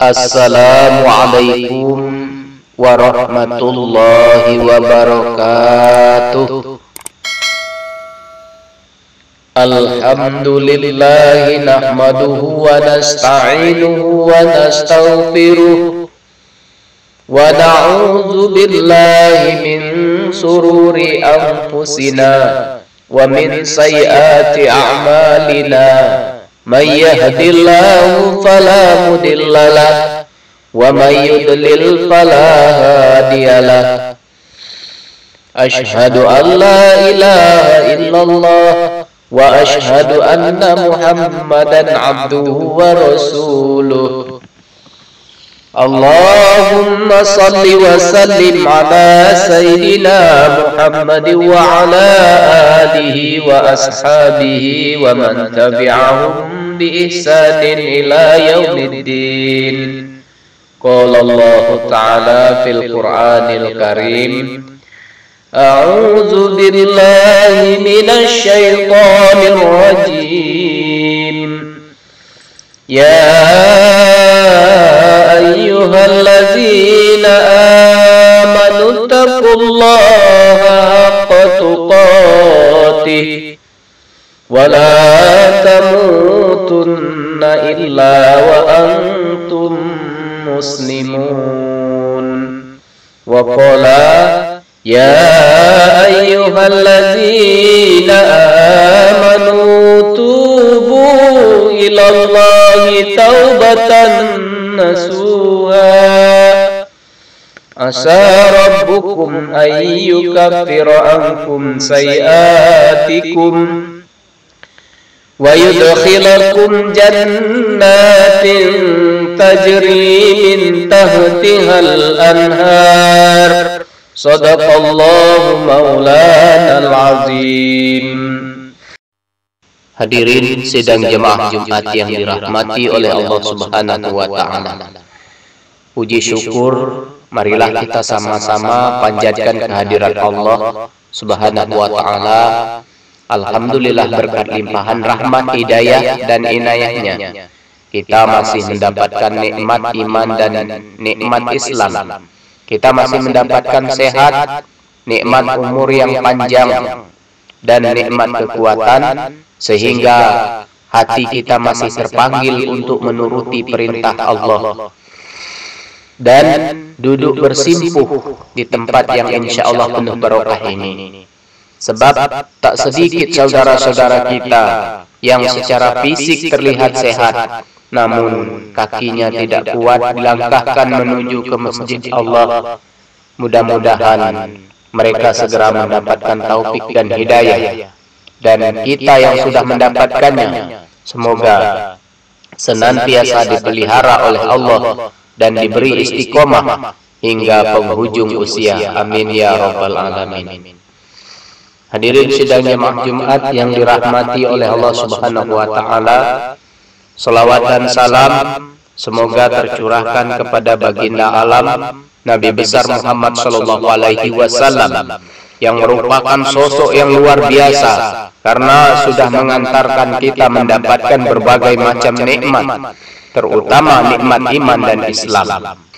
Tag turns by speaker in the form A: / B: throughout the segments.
A: Assalamualaikum warahmatullahi wabarakatuh. Alhamdulillahi nahmaduhu wa nasta'inuhu wa nastaghfiruh wa na'udzu billahi min sururi anfusina wa min sayyiati a'malina. May yahdihillahu fala mudilla lahu wa may yudlil fala hadiyalah. Asyhadu an la ilaha illallah wa asyhadu anna Muhammadan abduhu wa rasuluh. Allahumma salli wa sallim ala sayyidina Muhammad wa ala alihi wa ashabihi wa man tabi'ahum bi ihsanin ila yaumiddin. Qala Allah ta'ala fil Qur'anil Karim, a'udzu billahi minasy syaithanir rajim. Ya ayyuhalladzina amanu taqullaha haqqa tuqatih wa la tamutunna illa wa antum muslimun. Wa qala ya ayyuhalladzina amanu tubu ilallahi taubatan nasuha asa rabbukum ayyukaffira ankum sayiatikum wa yudkhilakum jannatin tajri min tahtihal anhar. Sadaqallahu maulanal azim. Hadirin sidang jemaah Jumat yang dirahmati oleh Allah Subhanahu wa taala. Puji syukur marilah kita sama-sama panjatkan kehadirat Allah Subhanahu wa taala. Alhamdulillah berkat limpahan rahmat, hidayah dan inayahnya kita masih mendapatkan nikmat iman dan nikmat Islam. Kita masih mendapatkan sehat, nikmat umur yang panjang, dan nikmat kekuatan, sehingga hati kita masih terpanggil untuk menuruti perintah Allah dan duduk bersimpuh di tempat yang insya Allah penuh barokah ini. Sebab tak sedikit saudara-saudara kita yang secara fisik terlihat sehat, namun kakinya tidak kuat dilangkahkan menuju ke masjid Allah. Mudah-mudahan mereka segera mendapatkan taufik dan hidayah, dan kita yang sudah mendapatkannya semoga senantiasa dipelihara oleh Allah dan diberi istiqomah hingga penghujung usia. Amin ya rabbal alamin. Hadirin sidang jemaah Jumat yang dirahmati oleh Allah Subhanahu wa taala, salawat dan salam semoga tercurahkan kepada baginda alam Nabi besar Muhammad sallallahu alaihi wasallam yang merupakan sosok yang luar biasa karena sudah mengantarkan kita mendapatkan berbagai macam nikmat, terutama nikmat iman dan Islam.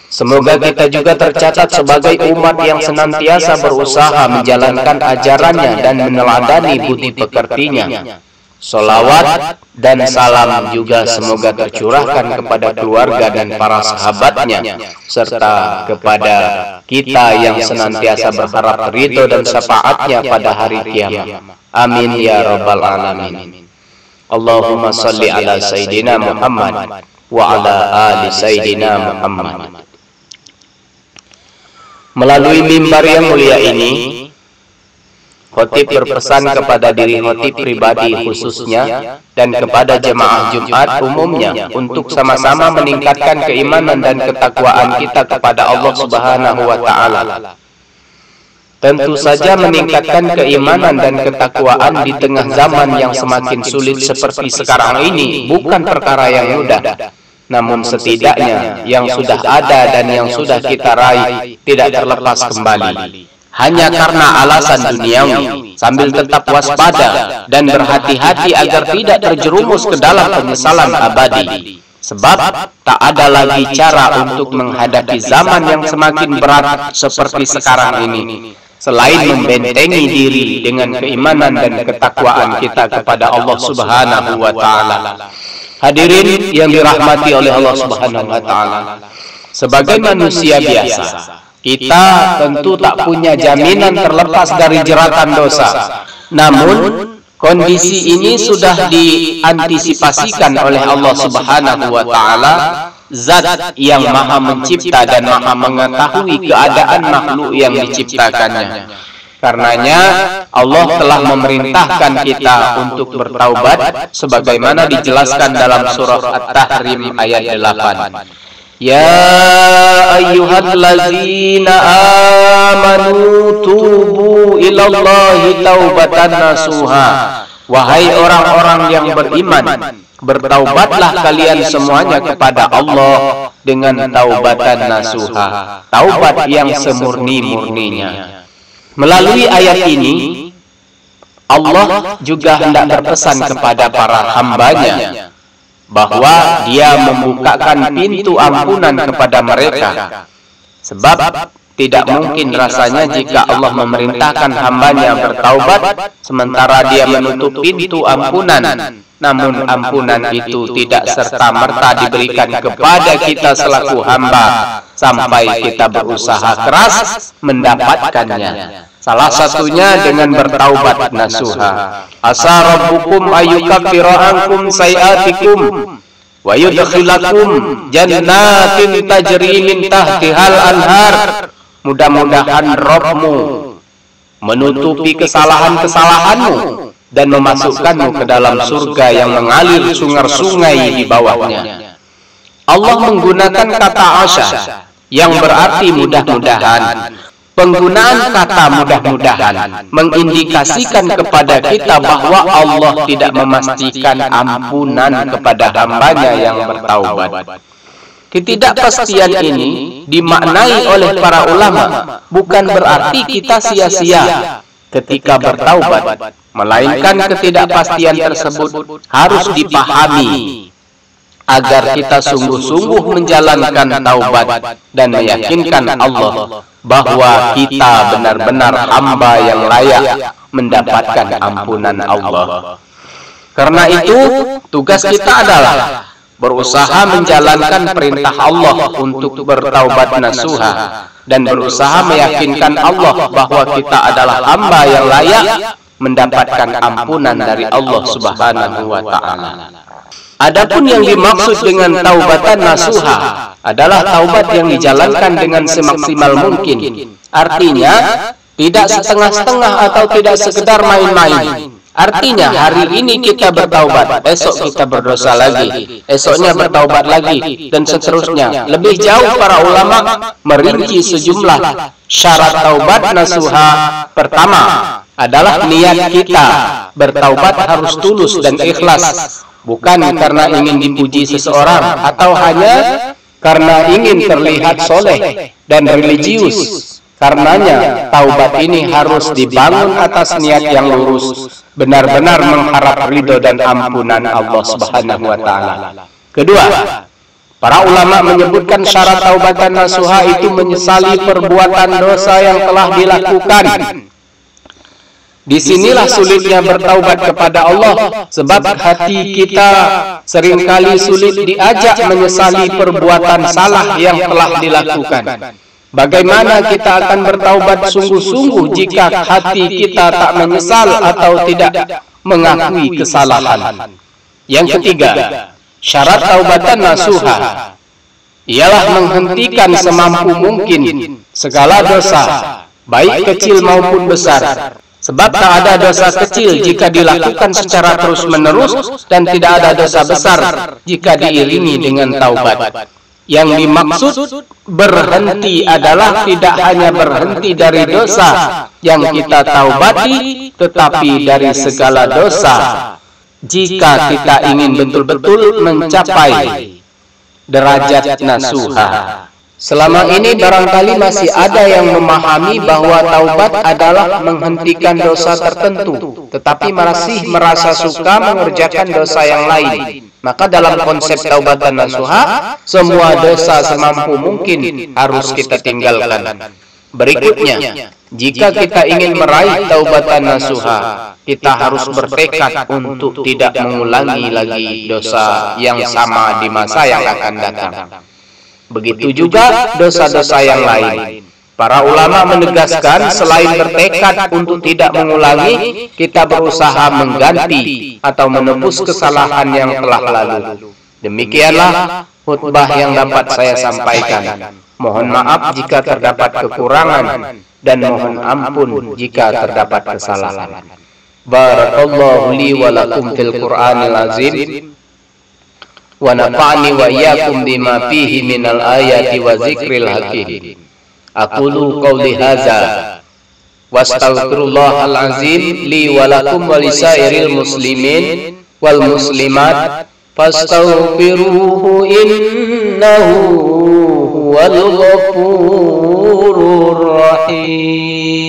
A: Semoga kita juga tercatat sebagai umat yang senantiasa berusaha menjalankan ajarannya dan meneladani budi pekertinya. Salawat dan salam juga semoga tercurahkan kepada keluarga dan para sahabatnya, serta kepada kita yang senantiasa berharap ridho dan syafaatnya pada hari kiamat. Amin ya rabbal alamin. Allahumma salli ala Sayyidina Muhammad wa ala ali Sayyidina Muhammad. Melalui mimbar yang mulia ini, khotib berpesan kepada diri khotib pribadi khususnya dan kepada jemaah Jumat umumnya untuk sama-sama meningkatkan keimanan dan ketakwaan kita kepada Allah Subhanahu wa taala. Tentu saja meningkatkan keimanan dan ketakwaan di tengah zaman yang semakin sulit seperti sekarang ini bukan perkara yang mudah. Namun setidaknya yang sudah ada dan yang sudah kita raih tidak terlepas kembali. Hanya karena alasan duniawi, sambil tetap waspada dan berhati-hati agar tidak terjerumus ke dalam penyesalan abadi. Sebab tak ada lagi cara untuk menghadapi zaman yang semakin berat seperti sekarang ini, selain membentengi diri dengan keimanan dan ketakwaan kita kepada Allah Subhanahu wa Ta'ala. Hadirin yang dirahmati oleh Allah Subhanahu wa Ta'ala, sebagai manusia biasa, kita tentu tak punya jaminan terlepas dari jeratan dosa. Namun kondisi ini sudah diantisipasikan oleh Allah Subhanahu wa Ta'ala, Zat yang Maha Mencipta dan Maha Mengetahui keadaan makhluk yang diciptakannya. Karenanya Allah telah memerintahkan kita untuk bertaubat sebagaimana dijelaskan dalam surah At-Tahrim ayat 8. Ya ayyuhallazina amanu tubu ilallahi taubatan nasuha. Wahai orang-orang yang beriman, bertaubatlah kalian semuanya kepada Allah dengan taubatan nasuha, taubat yang semurni-murninya. Melalui ayat ini Allah juga hendak berpesan kepada para hambanya bahwa Dia membukakan pintu ampunan kepada mereka. Sebab tidak mungkin rasanya jika Allah memerintahkan hambanya bertaubat sementara Dia menutup pintu ampunan. Namun ampunan itu tidak serta-merta diberikan kepada kita selaku hamba sampai kita berusaha keras mendapatkannya. Salah satunya dengan bertaubat nasuha. Asa rabbukum ayyukaffira ankum sayiatikum wa yudkhilakum jannatin tajri min tahtihal anhar. Mudah-mudahan Rabbmu menutupi kesalahan-kesalahanmu dan memasukkanmu ke dalam surga yang mengalir sungai-sungai di bawahnya. Allah menggunakan kata asa yang berarti mudah-mudahan. Penggunaan kata mudah-mudahan mengindikasikan kepada kita bahwa Allah tidak memastikan ampunan kepada hambanya yang bertaubat. Ketidakpastian ini dimaknai oleh para ulama bukan berarti kita sia-sia ketika bertaubat, melainkan ketidakpastian tersebut harus dipahami agar kita sungguh-sungguh menjalankan taubat dan meyakinkan Allah bahwa kita benar-benar hamba yang layak mendapatkan ampunan Allah. Karena itu, tugas kita adalah berusaha menjalankan perintah Allah untuk bertaubat nasuha dan berusaha meyakinkan Allah bahwa kita adalah hamba yang layak mendapatkan ampunan dari Allah Subhanahu wa Ta'ala. Adapun yang dimaksud dengan taubatan nasuha adalah taubat yang dijalankan dengan semaksimal mungkin. Artinya, tidak setengah-setengah atau tidak sekedar main-main. Artinya, hari ini kita bertaubat, esok kita berdosa lagi, esoknya bertaubat lagi, dan seterusnya. Lebih jauh para ulama merinci sejumlah syarat taubat nasuha. Pertama adalah niat kita bertaubat harus tulus dan ikhlas, bukan karena ingin dipuji seseorang atau hanya karena ingin terlihat soleh dan religius. Karenanya taubat ini harus dibangun atas niat yang lurus, benar-benar mengharap ridho dan ampunan Allah Subhanahu wa Ta'ala. Kedua, para ulama menyebutkan syarat taubatan nasuha itu menyesali perbuatan dosa yang telah dilakukan. Disinilah sulitnya bertaubat kepada Allah, sebab hati kita seringkali sulit diajak menyesali perbuatan salah yang telah dilakukan. Bagaimana kita akan bertaubat sungguh-sungguh jika hati kita tak menyesal atau tidak mengakui kesalahan? Yang ketiga, syarat taubatan nasuha ialah menghentikan semampu mungkin segala dosa, baik kecil maupun besar. Sebab tak ada dosa kecil jika dilakukan secara terus-menerus dan tidak ada dosa besar jika diiringi dengan taubat. Yang dimaksud berhenti adalah tidak hanya berhenti dari dosa yang kita taubati, tetapi dari segala dosa jika kita ingin betul-betul mencapai derajat nasuha. Selama ini barangkali masih ada yang memahami bahwa taubat adalah menghentikan dosa tertentu, tetapi masih merasa suka mengerjakan dosa yang lain. Maka dalam konsep taubatan nasuha, semua dosa semampu mungkin harus kita tinggalkan. Berikutnya, jika kita ingin meraih taubatan nasuha, kita harus bertekad untuk tidak mengulangi lagi dosa yang sama di masa yang akan datang. Begitu juga dosa-dosa yang lain. Para ulama menegaskan selain bertekad untuk tidak mengulangi, kita berusaha mengganti atau menebus kesalahan yang telah lalu. Demikianlah khutbah yang dapat saya sampaikan. Mohon maaf jika terdapat kekurangan dan mohon ampun jika terdapat kesalahan. Barakallahu li wa lakum fil Qur'anil azim wa nafa'ni wa iyyakum bima fihi minal ayati wa zikril hakim. Aqulu qawli hadza wastaghfirullahal azim li wa lakum wa lisairil muslimin wal muslimat fastaghfiruhu innahu huwal ghafurur rahim.